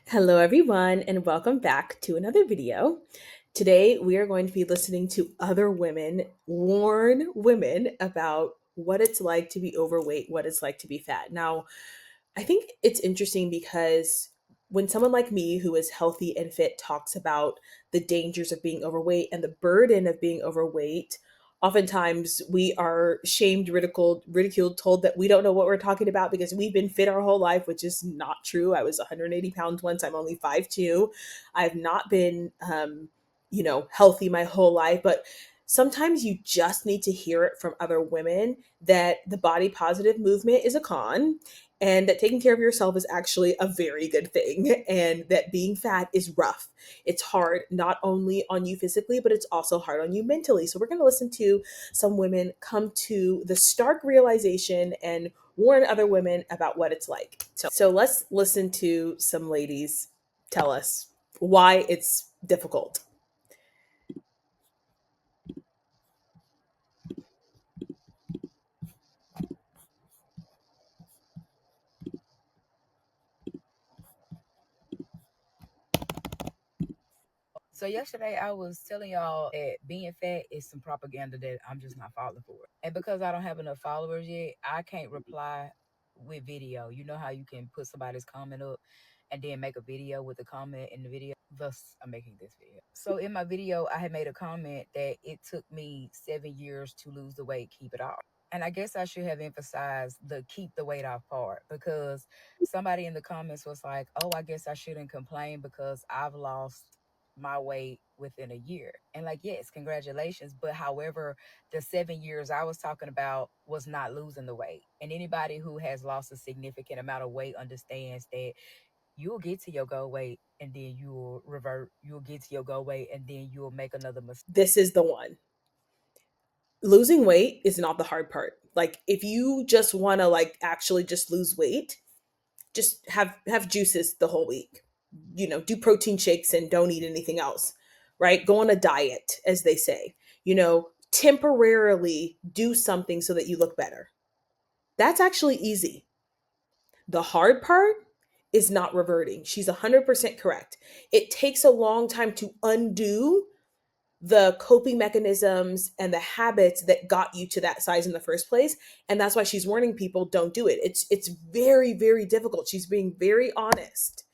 Hello, everyone, and welcome back to another video. Today, we are going to be listening to other women warn women about what it's like to be overweight, what it's like to be fat. Now, I think it's interesting because when someone like me who is healthy and fit talks about the dangers of being overweight and the burden of being overweight, oftentimes we are shamed, ridiculed, told that we don't know what we're talking about because we've been fit our whole life, which is not true. I was 180 pounds once. I'm only 5'2". I've not been, healthy my whole life, but sometimes you just need to hear it from other women that the body positive movement is a con and that taking care of yourself is actually a very good thing and that being fat is rough. It's hard not only on you physically, but it's also hard on you mentally. So we're going to listen to some women come to the stark realization and warn other women about what it's like. So let's listen to some ladies tell us why it's difficult. So yesterday I was telling y'all that being fat is some propaganda that I'm just not falling for. And because I don't have enough followers yet, I can't reply with video. You know how you can put somebody's comment up and then make a video with the comment in the video. Thus, I'm making this video. So in my video, I had made a comment that it took me 7 years to lose the weight, keep it off. And I guess I should have emphasized the keep the weight off part because somebody in the comments was like, oh, I guess I shouldn't complain because I've lost my weight within a year. And like, yes, congratulations. But however, the 7 years I was talking about was not losing the weight. And anybody who has lost a significant amount of weight understands that you'll get to your goal weight and then you'll revert, you'll get to your goal weight and then you'll make another mistake. This is the one. Losing weight is not the hard part. Like if you just want to like actually just lose weight, just have juices the whole week. Do protein shakes and don't eat anything else. Right? Go on a diet, as they say. Temporarily do something so that you look better. That's actually easy. The hard part is not reverting. She's 100% correct. It takes a long time to undo the coping mechanisms and the habits that got you to that size in the first place, and that's why she's warning people don't do it. It's very, very difficult. She's being very honest.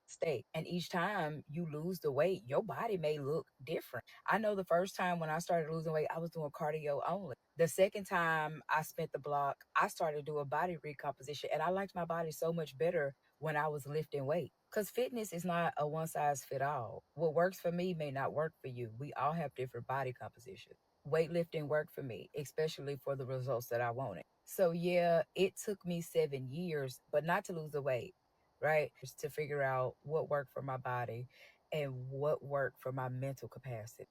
State. And each time you lose the weight, your body may look different. I know the first time when I started losing weight, I was doing cardio only. The second time I spent the block, I started doing body recomposition. And I liked my body so much better when I was lifting weight. Because fitness is not a one size fit all. What works for me may not work for you. We all have different body composition. Weightlifting worked for me, especially for the results that I wanted. So, yeah, it took me 7 years, but not to lose the weight, right? Just to figure out what worked for my body and what worked for my mental capacity.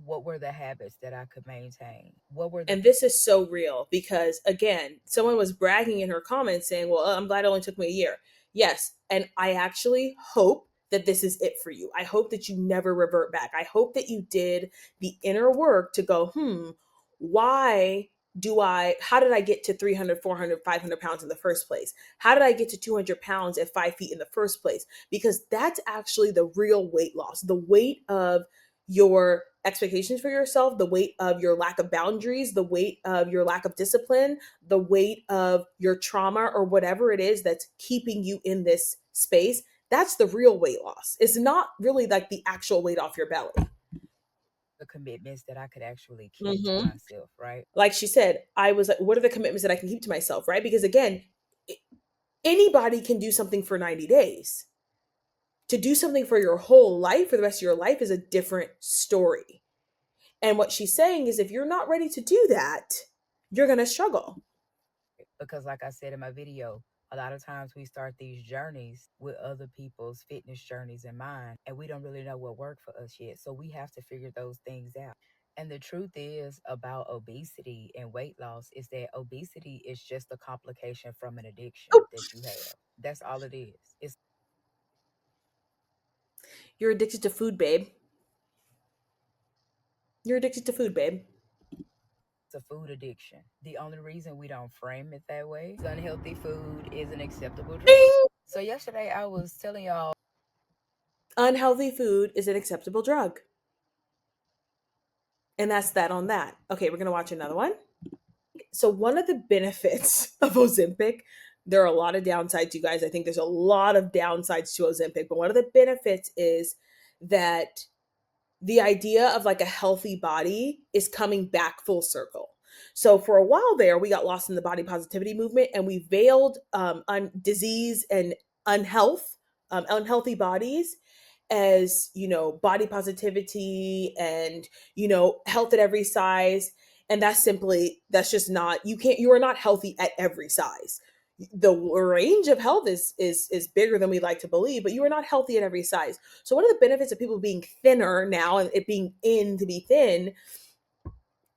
What were the habits that I could maintain? What were the And this is so real because, again, someone was bragging in her comments saying, well, I'm glad it only took me a year. Yes. And I actually hope that this is it for you. I hope that you never revert back. I hope that you did the inner work to go, why how did I get to 300, 400, 500 pounds in the first place? How did I get to 200 pounds at 5 feet in the first place? Because that's actually the real weight loss, the weight of your expectations for yourself, the weight of your lack of boundaries, the weight of your lack of discipline, the weight of your trauma or whatever it is that's keeping you in this space. That's the real weight loss. It's not really like the actual weight off your belly. commitments that I could actually keep to Hmm. myself, right? Like she said, I was like, what are the commitments that I can keep to myself, right? Because again, anybody can do something for 90 days. To do something for your whole life, for the rest of your life, is a different story. And what she's saying is if you're not ready to do that, you're going to struggle. Because, like I said in my video, a lot of times we start these journeys with other people's fitness journeys in mind, and we don't really know what worked for us yet. So we have to figure those things out. And the truth is about obesity and weight loss is that obesity is just a complication from an addiction Oh, that you have. That's all it is. It's you're addicted to food, babe. You're addicted to food, babe. a food addiction. The only reason we don't frame it that way is unhealthy food is an acceptable drug. Bing! So yesterday I was telling y'all. Unhealthy food is an acceptable drug. And that's that on that. Okay, we're going to watch another one. So, one of the benefits of Ozempic, there are a lot of downsides, you guys. I think there's a lot of downsides to Ozempic, but one of the benefits is that the idea of like a healthy body is coming back full circle. So for a while there, we got lost in the body positivity movement, and we veiled disease and unhealth, unhealthy bodies as, body positivity and, health at every size. And that's just not, you are not healthy at every size. The range of health is bigger than we like to believe, but you are not healthy at every size. So one of the benefits of people being thinner now and it being in to be thin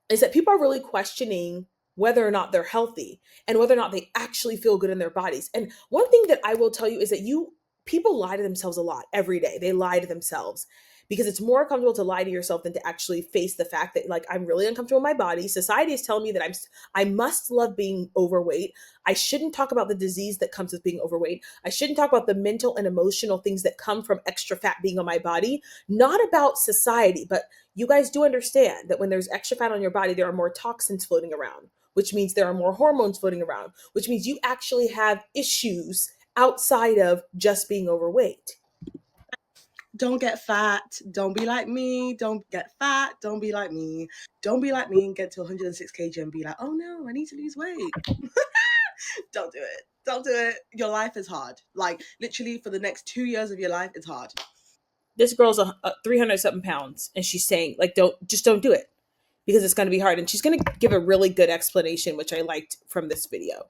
is that people are really questioning whether or not they're healthy and whether or not they actually feel good in their bodies. And one thing that I will tell you is that people lie to themselves a lot every day. They lie to themselves because it's more comfortable to lie to yourself than to actually face the fact that, like, I'm really uncomfortable in my body. Society is telling me that I must love being overweight. I shouldn't talk about the disease that comes with being overweight. I shouldn't talk about the mental and emotional things that come from extra fat being on my body. Not about society, but you guys do understand that when there's extra fat on your body, there are more toxins floating around, which means there are more hormones floating around, which means you actually have issues outside of just being overweight. Don't get fat. Don't be like me. Don't get fat. Don't be like me. Don't be like me and get to 106 kg and be like, oh no, I need to lose weight. Don't do it. Don't do it. Your life is hard. Like literally for the next 2 years of your life, it's hard. This girl's a 300 something pounds, and she's saying, like, don't do it because it's going to be hard. And she's going to give a really good explanation, which I liked from this video.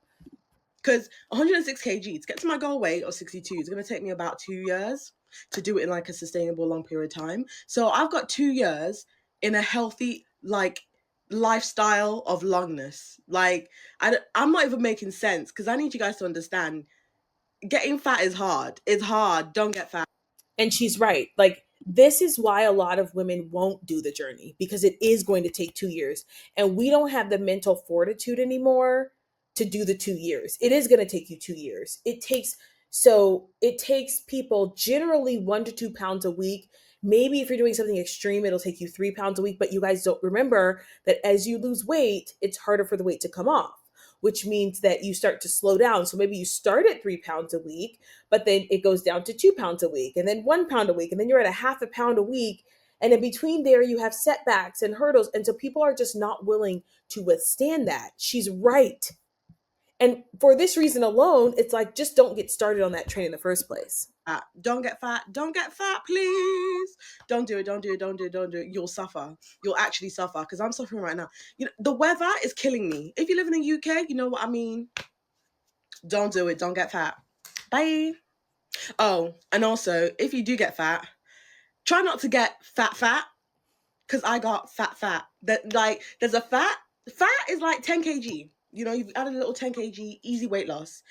Because 106 kg to get to my goal weight of 62 is going to take me about 2 years to do it in like a sustainable long period of time. So I've got 2 years in a healthy like lifestyle of longness. Like I'm not even making sense because I need you guys to understand. Getting fat is hard. It's hard. Don't get fat. And she's right. Like, this is why a lot of women won't do the journey because it is going to take 2 years. And we don't have the mental fortitude anymore to do the 2 years. It is going to take you 2 years. It takes people generally 1 to 2 pounds a week. Maybe if you're doing something extreme, it'll take you 3 pounds a week. But you guys don't remember that as you lose weight, it's harder for the weight to come off, which means that you start to slow down. So maybe you start at 3 pounds a week, but then it goes down to 2 pounds a week and then 1 pound a week. And then you're at a half a pound a week. And in between there, you have setbacks and hurdles. And so people are just not willing to withstand that. She's right. And for this reason alone, it's like, just don't get started on that train in the first place. Don't get fat. Don't get fat, please. Don't do it. Don't do it. Don't do it. Don't do it. You'll suffer. You'll actually suffer because I'm suffering right now. You know, the weather is killing me. If you live in the UK, you know what I mean. Don't do it. Don't get fat. Bye. Oh, and also, if you do get fat, try not to get fat because I got fat. That like there's a fat is like 10 kg. You know, you've added a little 10 kg, easy weight loss.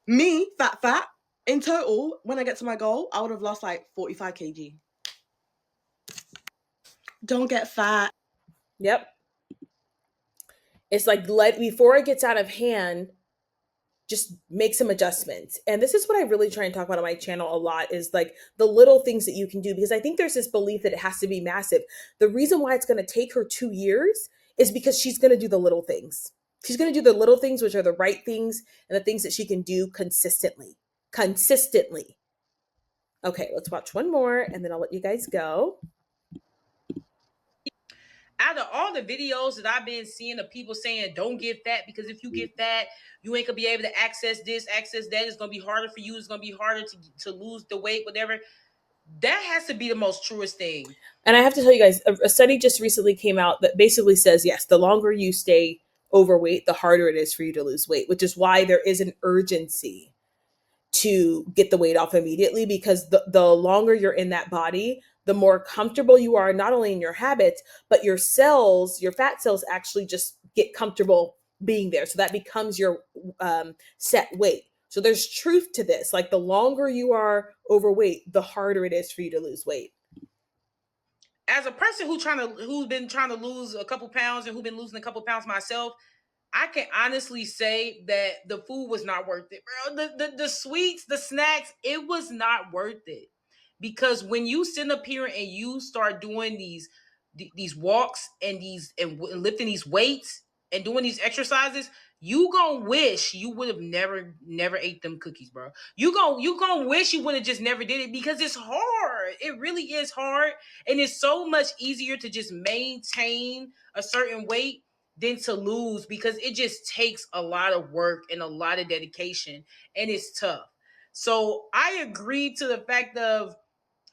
Me, fat. In total, when I get to my goal, I would have lost like 45 kg. Don't get fat. Yep. It's like, before it gets out of hand, just make some adjustments. And this is what I really try and talk about on my channel a lot, is like the little things that you can do, because I think there's this belief that it has to be massive. The reason why it's going to take her 2 years is because she's going to do the little things. She's going to do the little things, which are the right things and the things that she can do consistently. Consistently. Okay, let's watch one more and then I'll let you guys go. Out of all the videos that I've been seeing of people saying don't get fat because if you get fat, you ain't gonna be able to access this, access that. It's gonna be harder for you. It's gonna be harder to lose the weight, whatever. That has to be the most truest thing. And I have to tell you guys, a study just recently came out that basically says, yes, the longer you stay overweight, the harder it is for you to lose weight, which is why there is an urgency to get the weight off immediately, because the longer you're in that body, the more comfortable you are, not only in your habits, but your cells, your fat cells actually just get comfortable being there. So that becomes your set weight. So there's truth to this. Like, the longer you are overweight, the harder it is for you to lose weight. As a person who's been trying to lose a couple pounds and who's been losing a couple pounds myself, I can honestly say that the food was not worth it, bro. The sweets, the snacks, it was not worth it. Because when you sit up here and you start doing these walks and lifting these weights and doing these exercises, you gonna wish you would have never ate them cookies, bro. You gonna wish you would have just never did it, because it's hard. It really is hard, and it's so much easier to just maintain a certain weight than to lose, because it just takes a lot of work and a lot of dedication, and it's tough. So I agree to the fact of,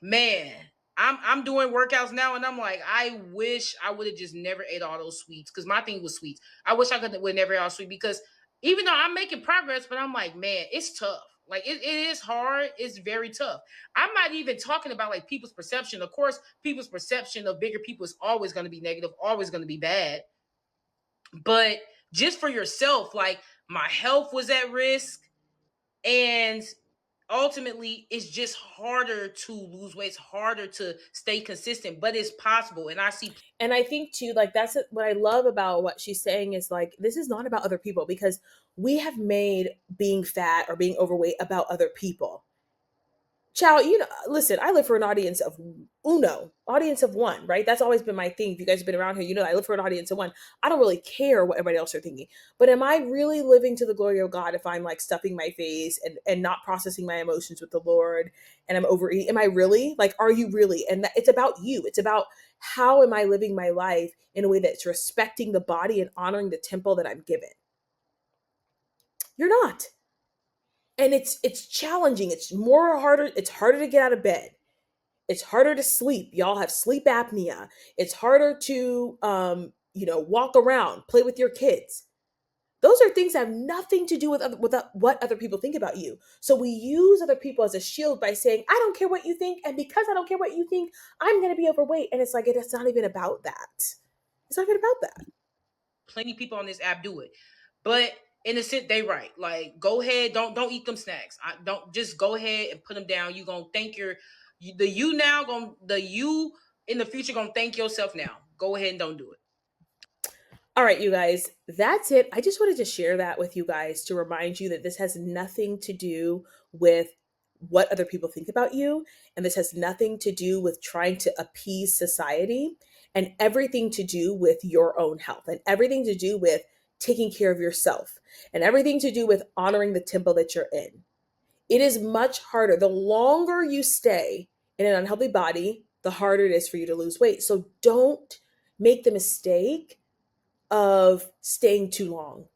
man, I'm doing workouts now, and I'm like, I wish I would have just never ate all those sweets, because my thing was sweets. I wish I could would never ate all sweet, because even though I'm making progress, but I'm like, man, it's tough. Like it is hard. It's very tough. I'm not even talking about like people's perception. Of course, people's perception of bigger people is always going to be negative, always going to be bad. But just for yourself, like my health was at risk, and ultimately it's just harder to lose weight. It's harder to stay consistent, but it's possible. And I see And I think too, like what I love about what she's saying is like this is not about other people, because we have made being fat or being overweight about other people. Child, listen, I live for an audience of audience of one, right? That's always been my thing. If you guys have been around here, I live for an audience of one. I don't really care what everybody else are thinking. But am I really living to the glory of God if I'm like stuffing my face and not processing my emotions with the Lord, and I'm overeating? Am I really? Like, are you really? And it's about you. It's about how am I living my life in a way that's respecting the body and honoring the temple that I'm given? You're not. And it's challenging. It's harder to get out of bed. It's harder to sleep. Y'all have sleep apnea. It's harder to walk around, play with your kids. Those are things that have nothing to do with what other people think about you. So we use other people as a shield by saying, I don't care what you think, and because I don't care what you think, I'm going to be overweight. And it's like it's not even about that. It's not even about that. plenty of people on this app do it. But in a sense, they right. Like, go ahead, don't eat them snacks. I don't Just go ahead and put them down. You gonna thank the you now gonna the you in the future gonna thank yourself now. Go ahead and don't do it. All right, you guys, that's it. I just wanted to share that with you guys to remind you that this has nothing to do with what other people think about you. And this has nothing to do with trying to appease society, and everything to do with your own health, and everything to do with taking care of yourself, and everything to do with honoring the temple that you're in. It is much harder. The longer you stay in an unhealthy body, the harder it is for you to lose weight. So don't make the mistake of staying too long.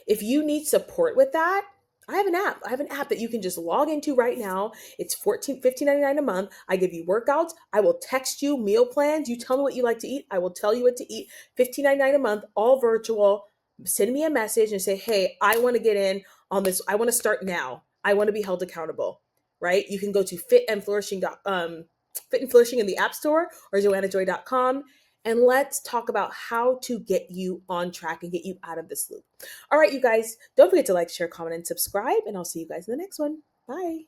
If you need support with that, I have an app. I have an app that you can just log into right now. It's $15.99 a month. I give you workouts. I will text you meal plans. You tell me what you like to eat. I will tell you what to eat. $15.99 a month, all virtual. Send me a message and say, hey, I want to get in on this. I want to start now. I want to be held accountable, right? You can go to Fit and Flourishing in the App Store or joannajoy.com, and let's talk about how to get you on track and get you out of this loop. All right, you guys, don't forget to like, share, comment, and subscribe, and I'll see you guys in the next one. Bye.